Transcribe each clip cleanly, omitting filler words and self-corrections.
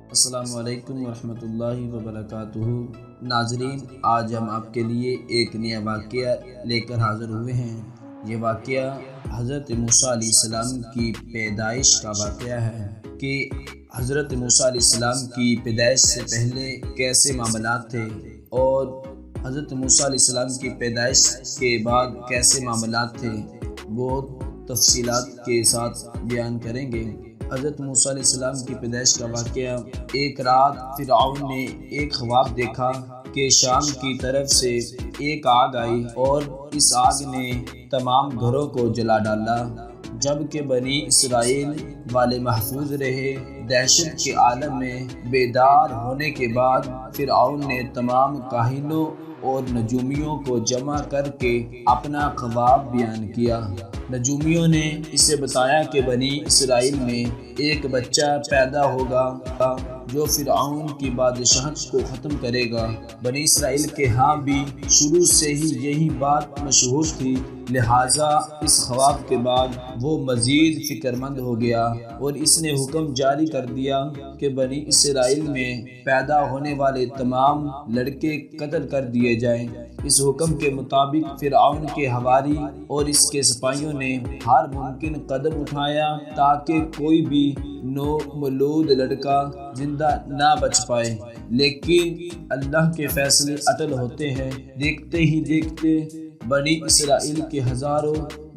السلام علیکم ورحمۃ اللہ وبرکاتہ۔ ناظرین، آج ہم آپ کے لیے ایک نیا واقعہ لے کر حاضر ہوئے ہیں۔ یہ واقعہ حضرت موسیٰ علیہ السلام کی پیدائش کا واقعہ ہے کہ حضرت موسیٰ علیہ السلام کی پیدائش سے پہلے کیسے معاملات تھے اور حضرت موسیٰ علیہ السلام کی پیدائش کے بعد کیسے معاملات تھے، بہت تفصیلات کے ساتھ بیان کریں گے۔ حضرت موسیٰ علیہ السلام کی پیدائش کا واقعہ: ایک رات فرعون نے ایک خواب دیکھا کہ شام کی طرف سے ایک آگ آئی اور اس آگ نے تمام گھروں کو جلا ڈالا، جبکہ بنی اسرائیل والے محفوظ رہے۔ دہشت کے عالم میں بیدار ہونے کے بعد فرعون نے تمام کاہنوں اور نجومیوں کو جمع کر کے اپنا خواب بیان کیا۔ نجومیوں نے اسے بتایا کہ بنی اسرائیل میں ایک بچہ پیدا ہوگا جو فرعون کی بادشاہت کو ختم کرے گا۔ بنی اسرائیل کے ہاں بھی شروع سے ہی یہی بات مشہور تھی، لہٰذا اس خواب کے بعد وہ مزید فکر مند ہو گیا اور اس نے حکم جاری کر دیا کہ بنی اسرائیل میں پیدا ہونے والے تمام لڑکے قتل کر دیے جائیں۔ اس حکم کے مطابق فرعون کے حواری اور اس کے سپاہیوں نے ہر ممکن قدم اٹھایا تاکہ کوئی بھی نومولود لڑکا زندہ نہ بچ پائے، لیکن اللہ کے فیصلے اٹل ہوتے ہیں۔ دیکھتے ہی دیکھتے بنی اسرائیل کے ہزاروں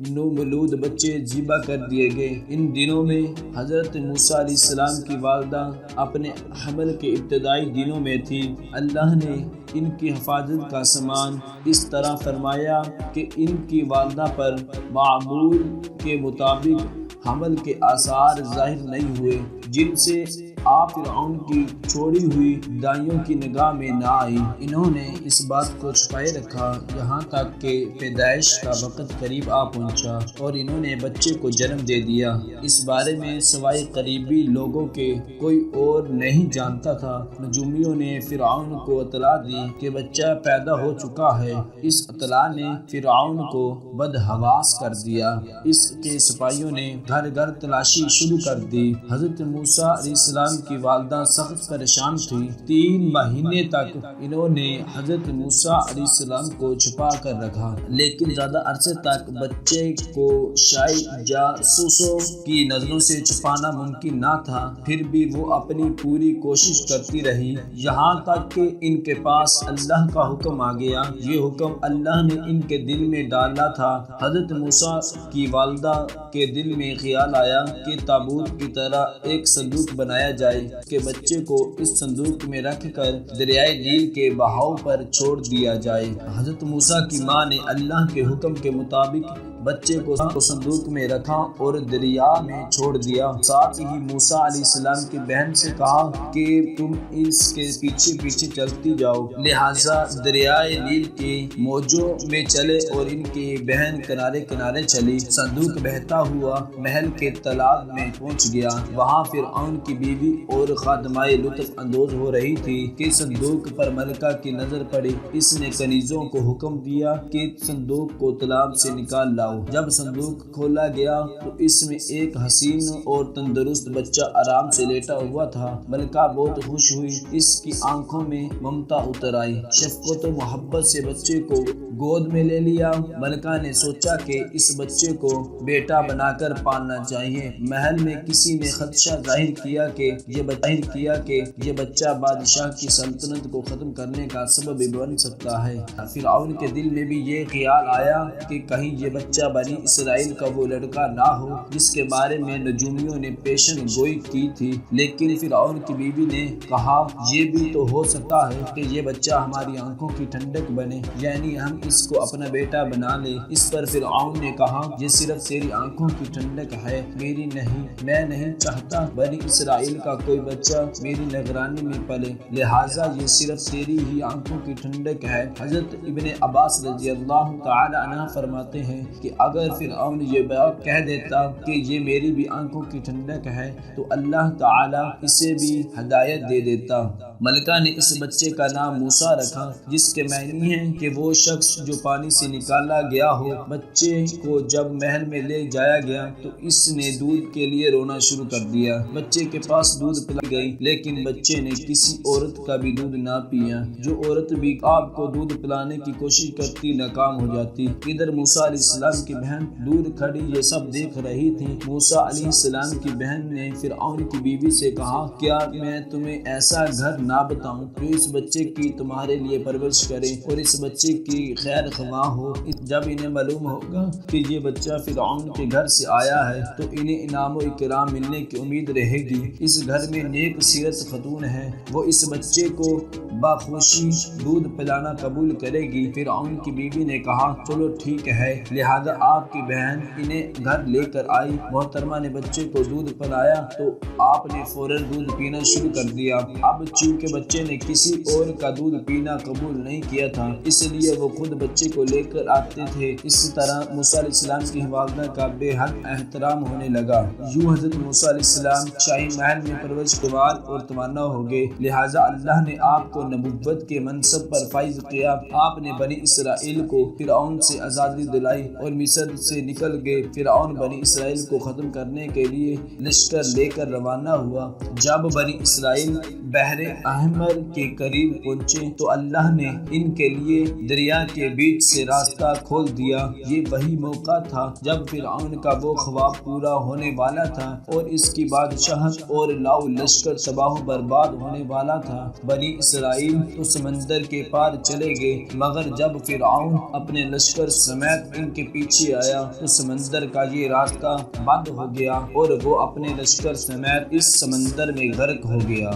نومولود بچے ذبح کر دیے گئے۔ ان دنوں میں حضرت موسیٰ علیہ السلام کی والدہ اپنے حمل کے ابتدائی دنوں میں تھی۔ اللہ نے ان کی حفاظت کا سامان اس طرح فرمایا کہ ان کی والدہ پر معمول کے مطابق حمل کے آثار ظاہر نہیں ہوئے، جن سے آپ فرعون کی چھوڑی ہوئی دائیوں کی نگاہ میں نہ آئی۔ انہوں نے اس بات کو چھپائے رکھا یہاں تک کہ پیدائش کا وقت قریب آ پہنچا اور انہوں نے بچے کو جنم دے دیا۔ اس بارے میں سوائے قریبی لوگوں کے کوئی اور نہیں جانتا تھا۔ نجومیوں نے فرعون کو اطلاع دی کہ بچہ پیدا ہو چکا ہے۔ اس اطلاع نے فرعون کو بدحواس کر دیا۔ اس کے سپاہیوں نے گھر گھر تلاشی شروع کر دی۔ حضرت موسیٰ علیہ السلام کی والدہ سخت پریشان تھی۔ 3 مہینے تک انہوں نے حضرت موسیٰ علیہ السلام کو چھپا کر رکھا، لیکن زیادہ عرصے تک بچے کو شاید جاسوسوں کی نظروں سے چھپانا ممکن نہ تھا۔ پھر بھی وہ اپنی پوری کوشش کرتی رہی، یہاں تک کہ ان کے پاس اللہ کا حکم آ گیا۔ یہ حکم اللہ نے ان کے دل میں ڈالا تھا۔ حضرت موسیٰ کی والدہ کے دل میں خیال آیا کہ تابوت کی طرح ایک صندوق بنایا جائے کہ بچے کو اس صندوق میں رکھ کر دریائے نیل کے بہاؤ پر چھوڑ دیا جائے۔ حضرت موسیٰ کی ماں نے اللہ کے حکم کے مطابق بچے کو صندوق میں رکھا اور دریا میں چھوڑ دیا۔ ساتھ ہی موسیٰ علیہ السلام کی بہن سے کہا کہ تم اس کے پیچھے پیچھے چلتی جاؤ۔ لہٰذا دریائے نیل کے موجوں میں چلے اور ان کی بہن کنارے کنارے چلی۔ صندوق بہتا ہوا محل کے تالاب میں پہنچ گیا۔ وہاں فرعون کی بیوی اور خادمائیں لطف اندوز ہو رہی تھی کہ صندوق پر ملکہ کی نظر پڑی۔ اس نے کنیزوں کو حکم دیا کہ صندوق کو تالاب سے نکال لاؤ۔ جب صندوق کھولا گیا تو اس میں ایک حسین اور تندرست بچہ آرام سے لیٹا ہوا تھا۔ ملکہ بہت خوش ہوئی، اس کی آنکھوں میں ممتا اتر آئی۔ شفقت و محبت سے بچے کو گود میں لے لیا۔ ملکہ نے سوچا کہ اس بچے کو بیٹا بنا کر پالنا چاہیے۔ محل میں کسی نے خدشہ ظاہر کیا کہ یہ بچہ بادشاہ کی سلطنت کو ختم کرنے کا سبب بن سکتا ہے۔ فرعون کے دل میں بھی یہ خیال آیا کہ کہیں یہ بچہ بنی اسرائیل کا وہ لڑکا نہ ہو جس کے بارے میں نجومیوں نے پیشن گوئی کی تھی۔ لیکن فرعون کی بیوی نے کہا یہ بھی تو ہو سکتا ہے کہ یہ بچہ ہماری آنکھوں کی ٹھنڈک بنے، یعنی ہم اس کو اپنا بیٹا بنا لیں۔ اس پر فرعون نے کہا یہ صرف تیری آنکھوں کی ٹھنڈک ہے، میری نہیں۔ میں نہیں چاہتا بنی اسرائیل کا کوئی بچہ میری نگرانی میں پلے، لہٰذا یہ صرف تیری ہی آنکھوں کی ٹھنڈک ہے۔ حضرت ابن عباس رضی اللہ تعالی عنہ فرماتے ہیں کہ اگر فرعون یہ بات کہہ دیتا کہ یہ میری بھی آنکھوں کی ٹھنڈک ہے تو اللہ تعالی اسے بھی ہدایت دے دیتا۔ ملکہ نے اس بچے کا نام موسیٰ رکھا، جس کے معنی ہے کہ وہ شخص جو پانی سے نکالا گیا ہو۔ بچے کو جب محل میں لے جایا گیا تو اس نے دودھ کے لیے رونا شروع کر دیا۔ بچے کے پاس دودھ پلائی گئی لیکن بچے نے کسی عورت کا بھی دودھ نہ پیا۔ جو عورت بھی آپ کو دودھ پلانے کی کوشش کرتی ناکام ہو جاتی۔ ادھر موسیٰ علیہ السلام کی بہن دور کھڑی یہ سب دیکھ رہی تھی۔ موسیٰ علیہ السلام کی بہن نے فرعون کی بیوی سے کہا، کیا میں تمہیں ایسا گھر نہ بتاؤں جو اس بچے کی تمہارے لیے پرورش کرے اور اس بچے کی خیر خواہ ہو؟ جب انہیں معلوم ہوگا کہ یہ بچہ فرعون کے گھر سے آیا ہے تو انہیں انعام و اکرام ملنے کی امید رہے گی۔ اس گھر میں نیک سیرت خاتون ہے، وہ اس بچے کو بخوشی دودھ پلانا قبول کرے گی۔ فرعون کی بیوی نے کہا، چلو ٹھیک ہے، لہذا آپ کی بہن انہیں گھر لے کر آئی۔ محترمہ نے بچے کو دودھ پلایا تو آپ نے فوراً دودھ پینا شروع کر دیا۔ اب چونکہ بچے نے کسی اور کا دودھ پینا قبول نہیں کیا تھا، اس لیے وہ خود بچے کو لے کر آتے تھے۔ اس طرح موسیٰ علیہ السلام کی والدہ کا بے حد احترام ہونے لگا۔ یوں حضرت موسیٰ علیہ السلام شاہی محل میں پرورش شمار اور تمنا ہو گئے، لہٰذا اللہ نے آپ کو نبوت کے منصب پر فائز کیا۔ آپ نے بنی اسرائیل کو فرعون سے آزادی دلائی اور مصر سے نکل گئے۔ فرعون بنی اسرائیل کو ختم کرنے کے لیے لشکر لے کر روانہ ہوا۔ جب بنی اسرائیل بحر احمر کے قریب پہنچے تو اللہ نے ان کے لیے دریا کے بیچ سے راستہ کھول دیا۔ یہ وہی موقع تھا جب فرعون کا وہ خواب پورا ہونے والا تھا اور اس کی بادشاہت اور لاؤ لشکر تباہ و برباد ہونے والا تھا۔ بنی اسرائیل تو سمندر کے پار چلے گئے، مگر جب فرعون اپنے لشکر سمیت ان کے پیچھے آیا تو سمندر کا یہ راستہ بند ہو گیا اور وہ اپنے لشکر سمیت اس سمندر میں غرق ہو گیا۔